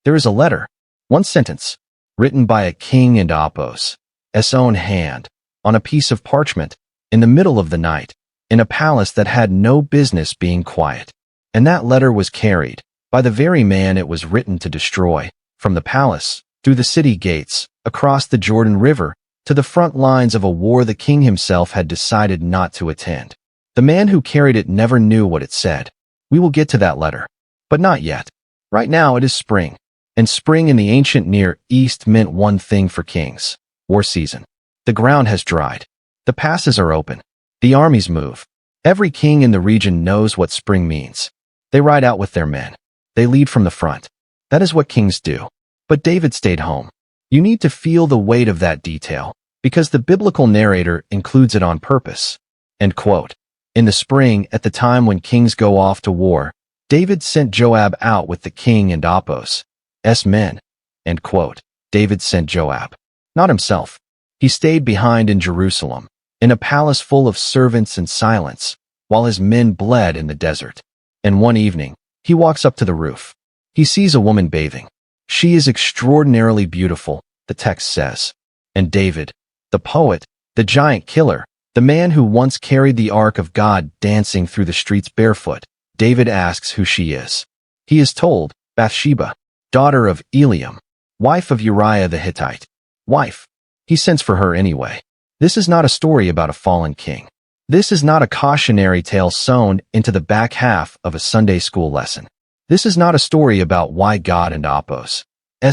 There is a letter, one sentence, written by a king and Apos, own hand, on a piece of parchment, in the middle of the night, in a palace that had no business being quiet. And that letter was carried, by the very man it was written to destroy, from the palace, through the city gates, across the Jordan River, to the front lines of a war the king himself had decided not to attend. The man who carried it never knew what it said. We will get to that letter. But not yet. Right now it is spring. And spring in the ancient Near East meant one thing for kings: war season. The ground has dried. The passes are open. The armies move. Every king in the region knows what spring means. They ride out with their men. They lead from the front. That is what kings do. But David stayed home. You need to feel the weight of that detail, because the biblical narrator includes it on purpose. End quote. In the spring, at the time when kings go off to war, David sent Joab out with the king and Apos' men. End quote. David sent Joab. Not himself. He stayed behind in Jerusalem, in a palace full of servants and silence, while his men bled in the desert. And one evening, he walks up to the roof. He sees a woman bathing. She is extraordinarily beautiful, the text says. And David, the poet, the giant killer, the man who once carried the ark of God dancing through the streets barefoot, David asks who she is. He is told, Bathsheba, daughter of Eliam, wife of Uriah the Hittite. Wife. He sends for her anyway. This is not a story about a fallen king. This is not a cautionary tale sewn into the back half of a Sunday school lesson. This is not a story about why God and Apos'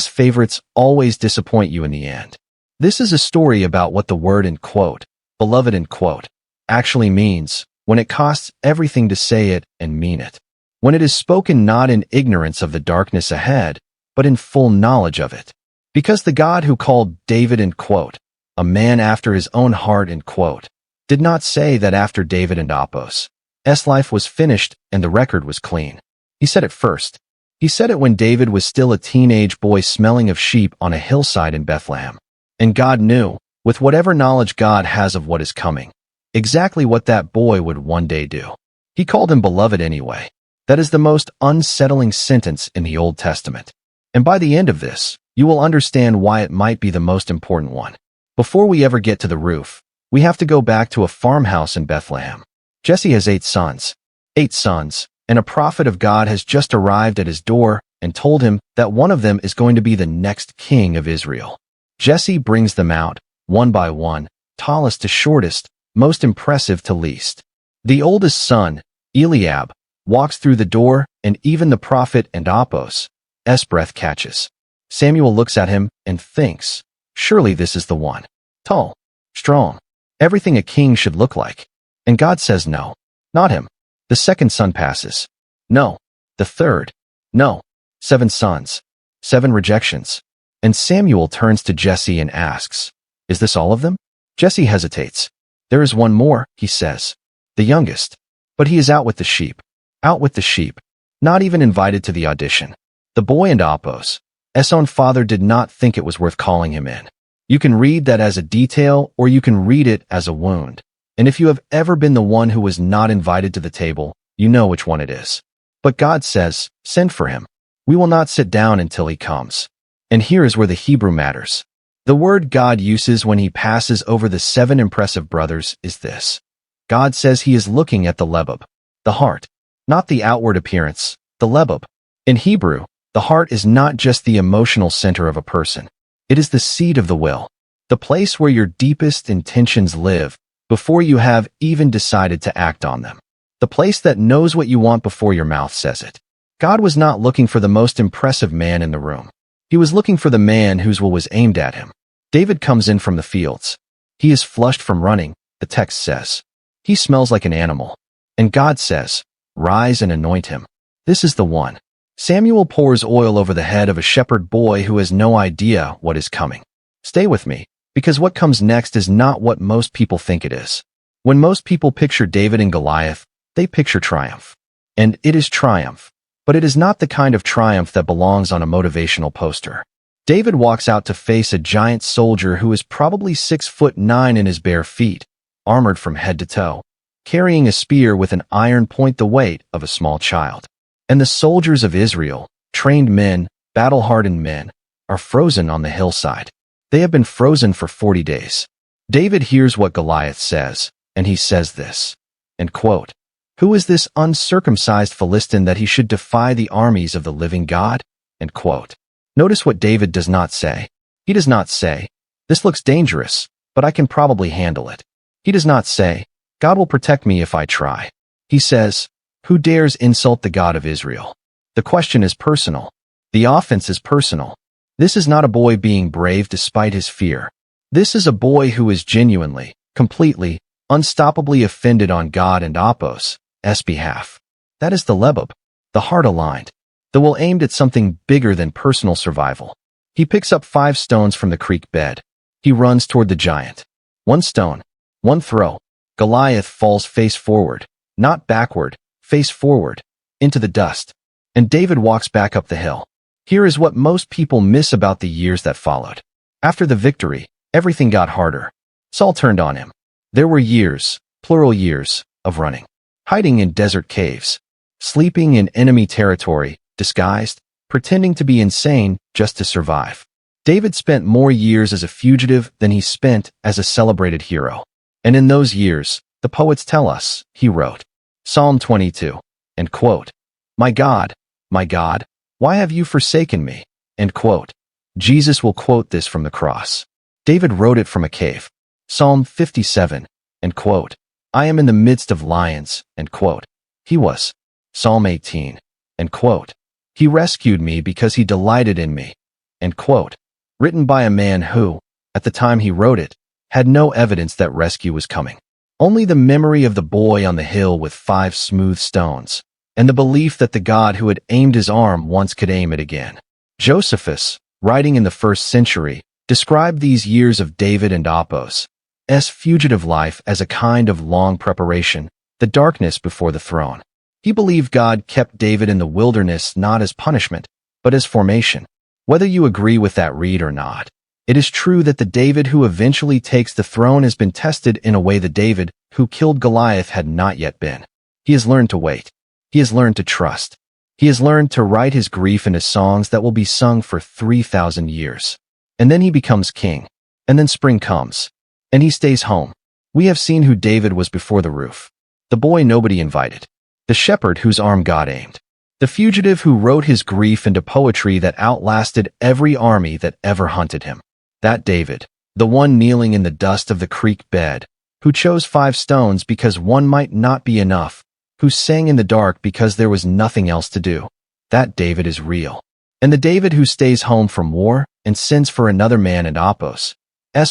favorites always disappoint you in the end. This is a story about what the word in quote, beloved in quote, actually means when it costs everything to say it and mean it. When it is spoken not in ignorance of the darkness ahead, but in full knowledge of it. Because the God who called David in quote, a man after his own heart in quote, did not say that after David and Apos' life was finished and the record was clean. He said it first. He said it when David was still a teenage boy smelling of sheep on a hillside in Bethlehem. And God knew, with whatever knowledge God has of what is coming, exactly what that boy would one day do. He called him beloved anyway. That is the most unsettling sentence in the Old Testament. And by the end of this, you will understand why it might be the most important one. Before we ever get to the roof, we have to go back to a farmhouse in Bethlehem. Jesse has 8 sons. 8 sons. And a prophet of God has just arrived at his door and told him that one of them is going to be the next king of Israel. Jesse brings them out, one by one, tallest to shortest, most impressive to least. The oldest son, Eliab, walks through the door, and even the prophet and Apos' breath catches. Samuel looks at him and thinks, surely this is the one. Tall, strong, everything a king should look like. And God says no, not him. The second son passes. No. The third. No. 7 sons. 7 rejections. And Samuel turns to Jesse and asks, is this all of them? Jesse hesitates. There is one more, he says. The youngest. But he is out with the sheep. Out with the sheep. Not even invited to the audition. The boy and Apos' own father did not think it was worth calling him in. You can read that as a detail, or you can read it as a wound. And if you have ever been the one who was not invited to the table, you know which one it is. But God says, send for him. We will not sit down until he comes. And here is where the Hebrew matters. The word God uses when he passes over the 7 impressive brothers is this. God says he is looking at the lebab, the heart, not the outward appearance, the lebab. In Hebrew, the heart is not just the emotional center of a person. It is the seat of the will, the place where your deepest intentions live, before you have even decided to act on them. The place that knows what you want before your mouth says it. God was not looking for the most impressive man in the room. He was looking for the man whose will was aimed at him. David comes in from the fields. He is flushed from running, the text says. He smells like an animal. And God says, rise and anoint him. This is the one. Samuel pours oil over the head of a shepherd boy who has no idea what is coming. Stay with me. Because what comes next is not what most people think it is. When most people picture David and Goliath, they picture triumph. And it is triumph. But it is not the kind of triumph that belongs on a motivational poster. David walks out to face a giant soldier who is probably 6'9" in his bare feet, armored from head to toe, carrying a spear with an iron point the weight of a small child. And the soldiers of Israel, trained men, battle-hardened men, are frozen on the hillside. They have been frozen for 40 days. David hears what Goliath says, and he says this, and quote, "Who is this uncircumcised Philistine that he should defy the armies of the living God?" End quote. Notice what David does not say. He does not say, "This looks dangerous, but I can probably handle it." He does not say, "God will protect me if I try." He says, "Who dares insult the God of Israel?" The question is personal. The offense is personal. This is not a boy being brave despite his fear. This is a boy who is genuinely, completely, unstoppably offended on God and Apos' behalf. That is the lebub, the heart aligned, the will aimed at something bigger than personal survival. He picks up 5 stones from the creek bed. He runs toward the giant. 1 stone, 1 throw. Goliath falls face forward, not backward, face forward, into the dust. And David walks back up the hill. Here is what most people miss about the years that followed. After the victory, everything got harder. Saul turned on him. There were years, plural years, of running, hiding in desert caves, sleeping in enemy territory, disguised, pretending to be insane just to survive. David spent more years as a fugitive than he spent as a celebrated hero. And in those years, the poets tell us, he wrote, Psalm 22, and quote, my God, why have you forsaken me?" End quote. Jesus will quote this from the cross. David wrote it from a cave. Psalm 57, and quote, "I am in the midst of lions," end quote. He was. Psalm 18, and quote, "He rescued me because he delighted in me," end quote. Written by a man who, at the time he wrote it, had no evidence that rescue was coming. Only the memory of the boy on the hill with 5 smooth stones, and the belief that the God who had aimed his arm once could aim it again. Josephus, writing in the 1st century, described these years of David and Apos' fugitive life as a kind of long preparation, the darkness before the throne. He believed God kept David in the wilderness not as punishment, but as formation. Whether you agree with that read or not, it is true that the David who eventually takes the throne has been tested in a way the David who killed Goliath had not yet been. He has learned to wait. He has learned to trust. He has learned to write his grief into songs that will be sung for 3,000 years. And then he becomes king. And then spring comes. And he stays home. We have seen who David was before the roof. The boy nobody invited. The shepherd whose arm God aimed. The fugitive who wrote his grief into poetry that outlasted every army that ever hunted him. That David, the one kneeling in the dust of the creek bed, who chose 5 stones because one might not be enough, who sang in the dark because there was nothing else to do. That David is real. And the David who stays home from war and sends for another man and Apos'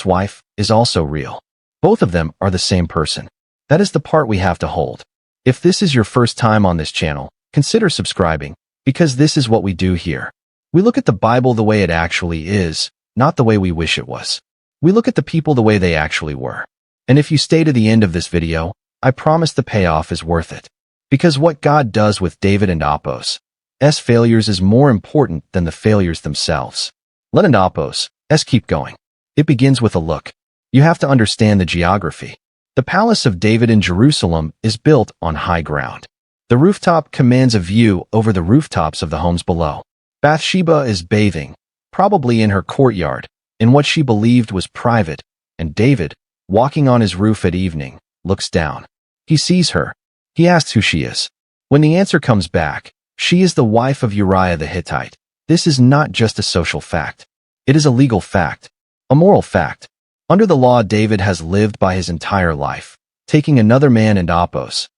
wife is also real. Both of them are the same person. That is the part we have to hold. If this is your first time on this channel, consider subscribing, because this is what we do here. We look at the Bible the way it actually is, not the way we wish it was. We look at the people the way they actually were. And if you stay to the end of this video, I promise the payoff is worth it. Because what God does with David and Apos' failures is more important than the failures themselves. Let and Apos' keep going. It begins with a look. You have to understand the geography. The palace of David in Jerusalem is built on high ground. The rooftop commands a view over the rooftops of the homes below. Bathsheba is bathing, probably in her courtyard, in what she believed was private, and David, walking on his roof at evening, looks down. He sees her. He asks who she is. When the answer comes back, she is the wife of Uriah the Hittite. This is not just a social fact. It is a legal fact, a moral fact. Under the law David has lived by his entire life. Taking another man and Apos'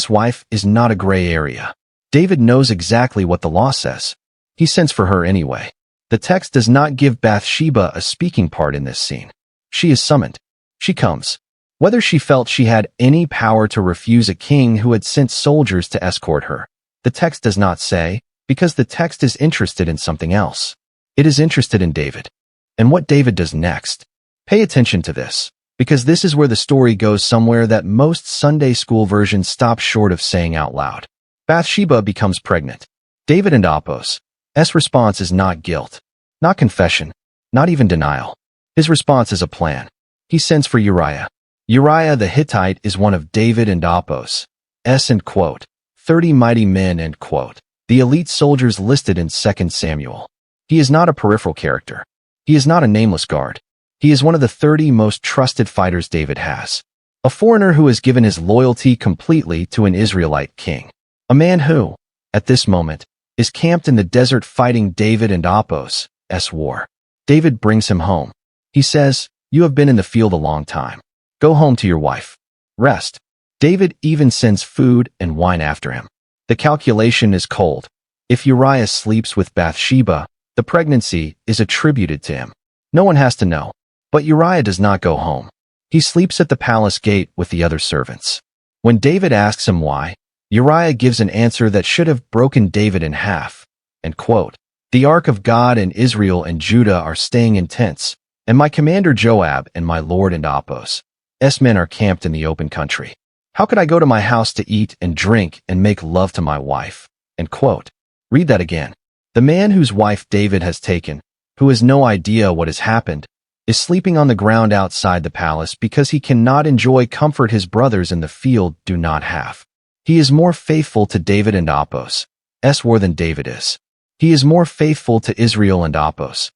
wife is not a gray area. David knows exactly what the law says. He sends for her anyway. The text does not give Bathsheba a speaking part in this scene. She is summoned. She comes. Whether she felt she had any power to refuse a king who had sent soldiers to escort her, the text does not say, because the text is interested in something else. It is interested in David. And what David does next. Pay attention to this, because this is where the story goes somewhere that most Sunday school versions stop short of saying out loud. Bathsheba becomes pregnant. David and Apos' response is not guilt, not confession, not even denial. His response is a plan. He sends for Uriah. Uriah the Hittite is one of David and Apos' end quote, 30 mighty men, end quote, the elite soldiers listed in 2 Samuel. He is not a peripheral character. He is not a nameless guard. He is one of the 30 most trusted fighters David has. A foreigner who has given his loyalty completely to an Israelite king. A man who, at this moment, is camped in the desert fighting David and Apos' war. David brings him home. He says, "You have been in the field a long time. Go home to your wife. Rest." David even sends food and wine after him. The calculation is cold. If Uriah sleeps with Bathsheba, the pregnancy is attributed to him. No one has to know. But Uriah does not go home. He sleeps at the palace gate with the other servants. When David asks him why, Uriah gives an answer that should have broken David in half. And quote, "The ark of God and Israel and Judah are staying in tents, and my commander Joab and my lord and Apos' men are camped in the open country. How could I go to my house to eat and drink and make love to my wife?" End quote. Read that again. The man whose wife David has taken, who has no idea what has happened, is sleeping on the ground outside the palace because he cannot enjoy comfort his brothers in the field do not have. He is more faithful to David and Apos' war than David is. He is more faithful to Israel and Apos'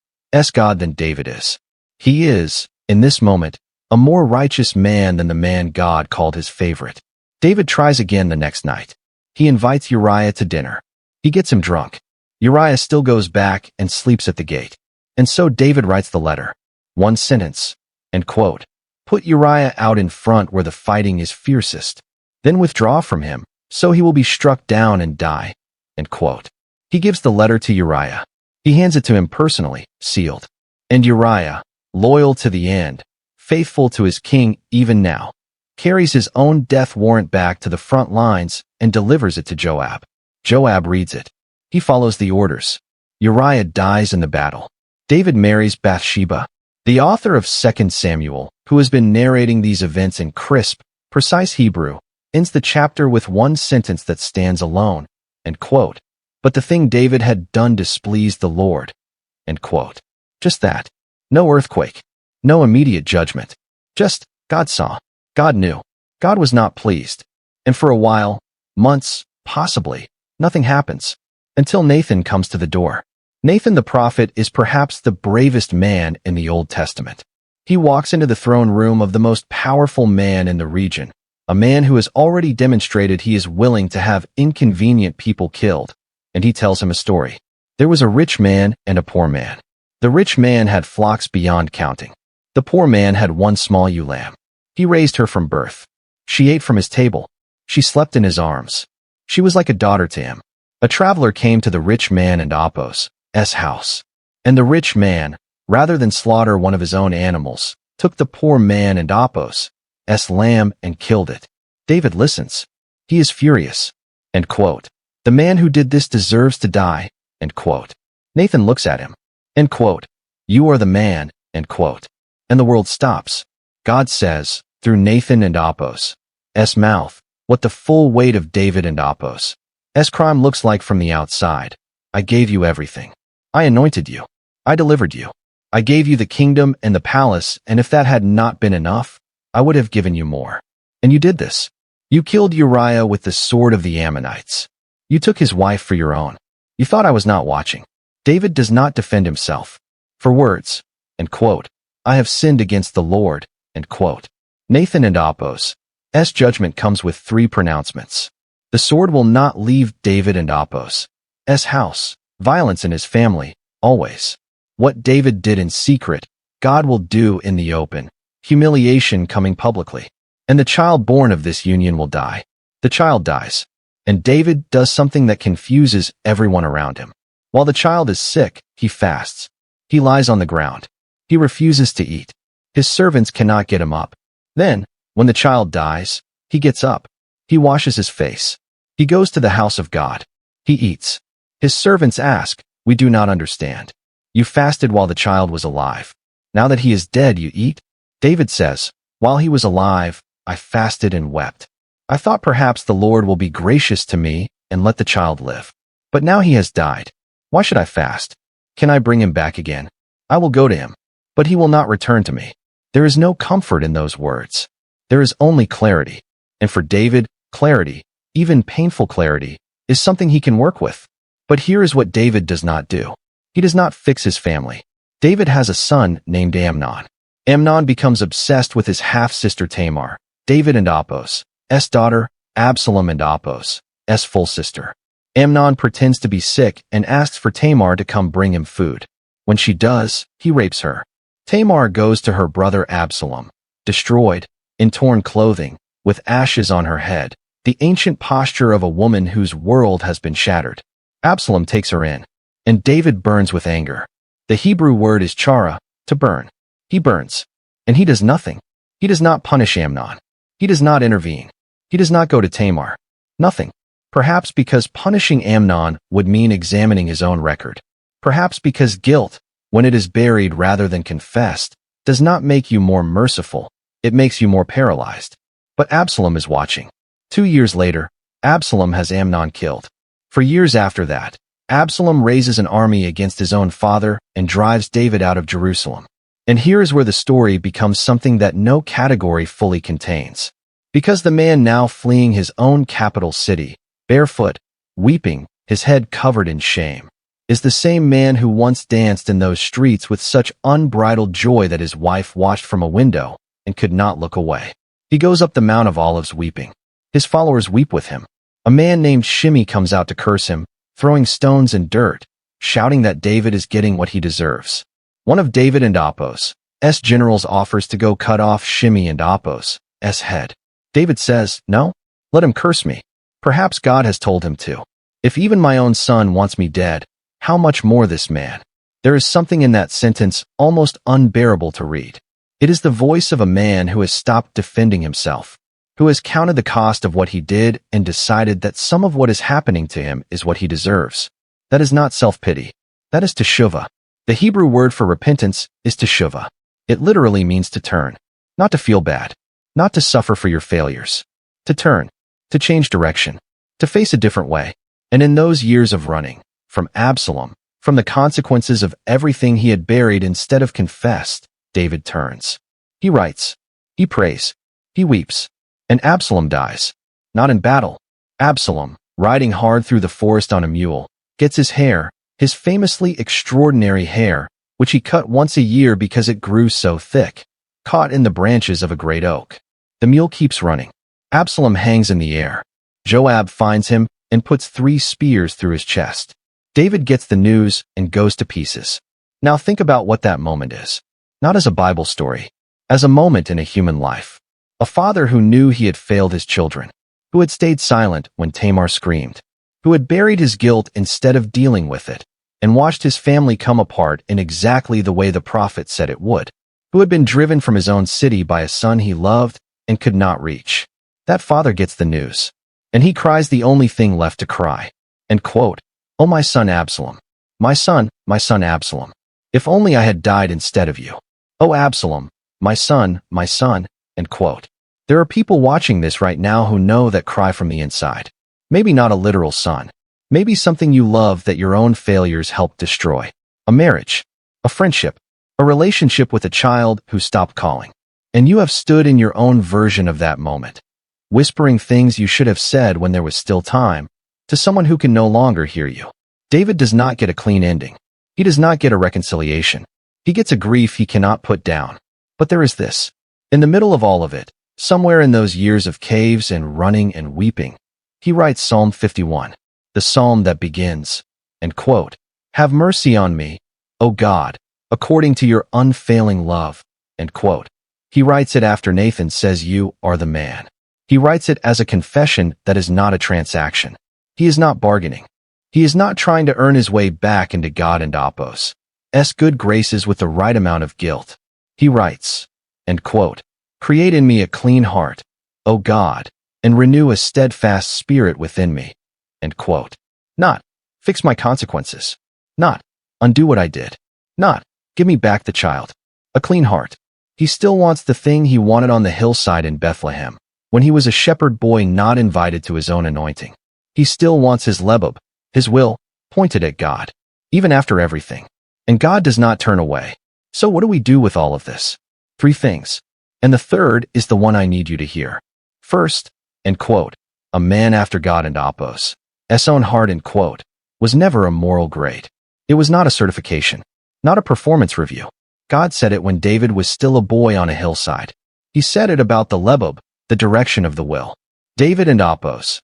God than David is. He is, in this moment, a more righteous man than the man God called his favorite. David tries again the next night. He invites Uriah to dinner. He gets him drunk. Uriah still goes back and sleeps at the gate. And so David writes the letter. One sentence. End quote. Put Uriah out in front where the fighting is fiercest. Then withdraw from him, so he will be struck down and die. End quote. He gives the letter to Uriah. He hands it to him personally, sealed. And Uriah, loyal to the end, faithful to his king even now, carries his own death warrant back to the front lines and delivers it to Joab. Joab reads it. He follows the orders. Uriah dies in the battle. David marries Bathsheba. The author of 2 Samuel, who has been narrating these events in crisp, precise Hebrew, ends the chapter with one sentence that stands alone. End quote. But the thing David had done displeased the Lord. End quote. Just that. No earthquake. No immediate judgment. Just, God saw. God knew. God was not pleased. And for a while, months, possibly, nothing happens. Until Nathan comes to the door. Nathan the prophet is perhaps the bravest man in the Old Testament. He walks into the throne room of the most powerful man in the region, a man who has already demonstrated he is willing to have inconvenient people killed, and he tells him a story. There was a rich man and a poor man. The rich man had flocks beyond counting. The poor man had one small ewe lamb. He raised her from birth. She ate from his table. She slept in his arms. She was like a daughter to him. A traveler came to the rich man and Apos' house. And the rich man, rather than slaughter one of his own animals, took the poor man and Apos' lamb and killed it. David listens. He is furious. End quote. The man who did this deserves to die. End quote. Nathan looks at him. End quote. You are the man. End quote. And the world stops. God says, through Nathan and Apos' mouth, what the full weight of David and Apos' crime looks like from the outside. I gave you everything. I anointed you. I delivered you. I gave you the kingdom and the palace, and if that had not been enough, I would have given you more. And you did this. You killed Uriah with the sword of the Ammonites. You took his wife for your own. You thought I was not watching. David does not defend himself. For words. End quote. I have sinned against the Lord. End quote. Nathan and Apos' judgment comes with 3 pronouncements. The sword will not leave David and Apos' house. Violence in his family, always. What David did in secret, God will do in the open. Humiliation coming publicly. And the child born of this union will die. The child dies. And David does something that confuses everyone around him. While the child is sick, he fasts. He lies on the ground. He refuses to eat. His servants cannot get him up. Then, when the child dies, he gets up. He washes his face. He goes to the house of God. He eats. His servants ask, we do not understand. You fasted while the child was alive. Now that he is dead, you eat? David says, while he was alive, I fasted and wept. I thought perhaps the Lord will be gracious to me and let the child live. But now he has died. Why should I fast? Can I bring him back again? I will go to him, but he will not return to me. There is no comfort in those words. There is only clarity. And for David, clarity, even painful clarity, is something he can work with. But here is what David does not do. He does not fix his family. David has a son named Amnon. Amnon becomes obsessed with his half-sister Tamar, David and Apos' daughter, Absalom and Apos' full sister. Amnon pretends to be sick and asks for Tamar to come bring him food. When she does, he rapes her. Tamar goes to her brother Absalom, destroyed, in torn clothing, with ashes on her head, the ancient posture of a woman whose world has been shattered. Absalom takes her in, and David burns with anger. The Hebrew word is chara, to burn. He burns, and he does nothing. He does not punish Amnon. He does not intervene. He does not go to Tamar. Nothing. Perhaps because punishing Amnon would mean examining his own record. Perhaps because guilt, when it is buried rather than confessed, does not make you more merciful, it makes you more paralyzed. But Absalom is watching. 2 years later, Absalom has Amnon killed. For years after that, Absalom raises an army against his own father and drives David out of Jerusalem. And here is where the story becomes something that no category fully contains. Because the man now fleeing his own capital city, barefoot, weeping, his head covered in shame, is the same man who once danced in those streets with such unbridled joy that his wife watched from a window and could not look away. He goes up the Mount of Olives weeping. His followers weep with him. A man named Shimei comes out to curse him, throwing stones and dirt, shouting that David is getting what he deserves. One of David and Apos' generals offers to go cut off Shimei and Apos' head. David says, "No, let him curse me. Perhaps God has told him to. If even my own son wants me dead, how much more this man?" There is something in that sentence almost unbearable to read. It is the voice of a man who has stopped defending himself, who has counted the cost of what he did and decided that some of what is happening to him is what he deserves. That is not self-pity. That is teshuvah. The Hebrew word for repentance is teshuvah. It literally means to turn, not to feel bad, not to suffer for your failures, to turn, to change direction, to face a different way. And in those years of running, from Absalom, from the consequences of everything he had buried instead of confessed, David turns. He writes, he prays, he weeps, and Absalom dies. Not in battle. Absalom, riding hard through the forest on a mule, gets his hair, his famously extraordinary hair, which he cut once a year because it grew so thick, caught in the branches of a great oak. The mule keeps running. Absalom hangs in the air. Joab finds him and puts 3 spears through his chest. David gets the news and goes to pieces. Now think about what that moment is. Not as a Bible story, as a moment in a human life. A father who knew he had failed his children, who had stayed silent when Tamar screamed, who had buried his guilt instead of dealing with it, and watched his family come apart in exactly the way the prophet said it would, who had been driven from his own city by a son he loved and could not reach. That father gets the news, and he cries the only thing left to cry, and quote, "Oh, my son Absalom, my son Absalom, if only I had died instead of you. Oh, Absalom, my son, end quote." There are people watching this right now who know that cry from the inside. Maybe not a literal son. Maybe something you love that your own failures helped destroy. A marriage, a friendship, a relationship with a child who stopped calling. And you have stood in your own version of that moment, whispering things you should have said when there was still time, to someone who can no longer hear you. David does not get a clean ending. He does not get a reconciliation. He gets a grief he cannot put down. But there is this. In the middle of all of it, somewhere in those years of caves and running and weeping, he writes Psalm 51, the psalm that begins, and quote, "Have mercy on me, O God, according to your unfailing love," end quote. He writes it after Nathan says you are the man. He writes it as a confession that is not a transaction. He is not bargaining. He is not trying to earn his way back into God and Apos' good graces with the right amount of guilt. He writes, and quote, "Create in me a clean heart, O God, and renew a steadfast spirit within me," end quote. Not, fix my consequences. Not, undo what I did. Not, give me back the child. A clean heart. He still wants the thing he wanted on the hillside in Bethlehem, when he was a shepherd boy not invited to his own anointing. He still wants his lebub, his will, pointed at God, even after everything. And God does not turn away. So what do we do with all of this? 3 things. And the third is the one I need you to hear. First, and quote, a man after God and Apos' own heart, end quote, was never a moral grade. It was not a certification, not a performance review. God said it when David was still a boy on a hillside. He said it about the Lebob, the direction of the will. David and Apos'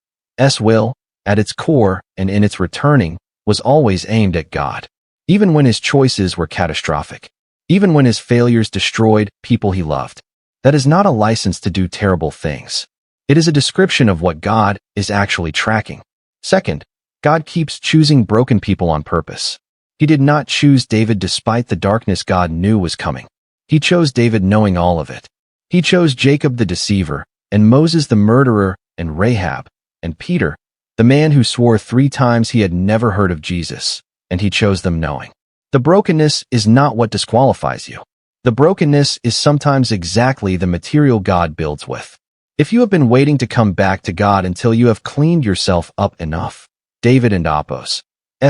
will, at its core and in its returning, was always aimed at God. Even when his choices were catastrophic. Even when his failures destroyed people he loved. That is not a license to do terrible things. It is a description of what God is actually tracking. Second, God keeps choosing broken people on purpose. He did not choose David despite the darkness God knew was coming. He chose David knowing all of it. He chose Jacob the deceiver, and Moses the murderer, and Rahab, and Peter, the man who swore 3 times he had never heard of Jesus, and he chose them knowing. The brokenness is not what disqualifies you. The brokenness is sometimes exactly the material God builds with. If you have been waiting to come back to God until you have cleaned yourself up enough, David and Apos'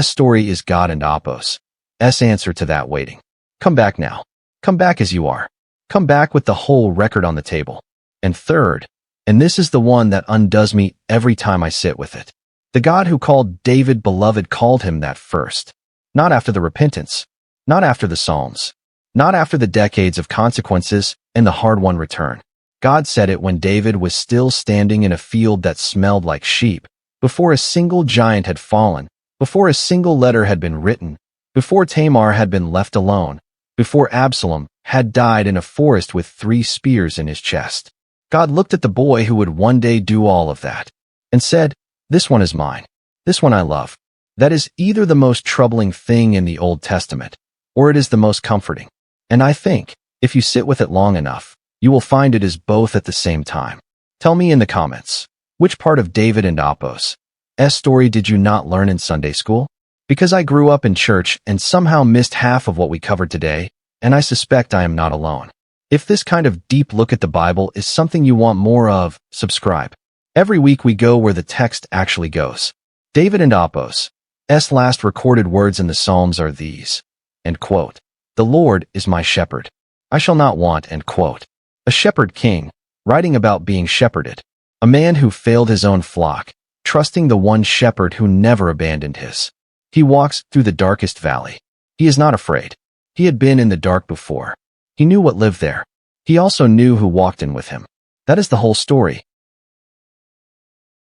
story is God and Apos' answer to that waiting. Come back now. Come back as you are. Come back with the whole record on the table. And third, and this is the one that undoes me every time I sit with it. The God who called David beloved called him that first. Not after the repentance. Not after the Psalms. Not after the decades of consequences and the hard-won return. God said it when David was still standing in a field that smelled like sheep, before a single giant had fallen, before a single letter had been written, before Tamar had been left alone, before Absalom had died in a forest with 3 spears in his chest. God looked at the boy who would one day do all of that, and said, "This one is mine. This one I love." That is either the most troubling thing in the Old Testament, or it is the most comforting. And I think, if you sit with it long enough, you will find it is both at the same time. Tell me in the comments, which part of David and Apos' story did you not learn in Sunday school? Because I grew up in church and somehow missed half of what we covered today, and I suspect I am not alone. If this kind of deep look at the Bible is something you want more of, subscribe. Every week we go where the text actually goes. David and Apos' last recorded words in the Psalms are these, end quote. "The Lord is my shepherd. I shall not want," end quote. A shepherd king, writing about being shepherded. A man who failed his own flock, trusting the one shepherd who never abandoned his. He walks through the darkest valley. He is not afraid. He had been in the dark before. He knew what lived there. He also knew who walked in with him. That is the whole story.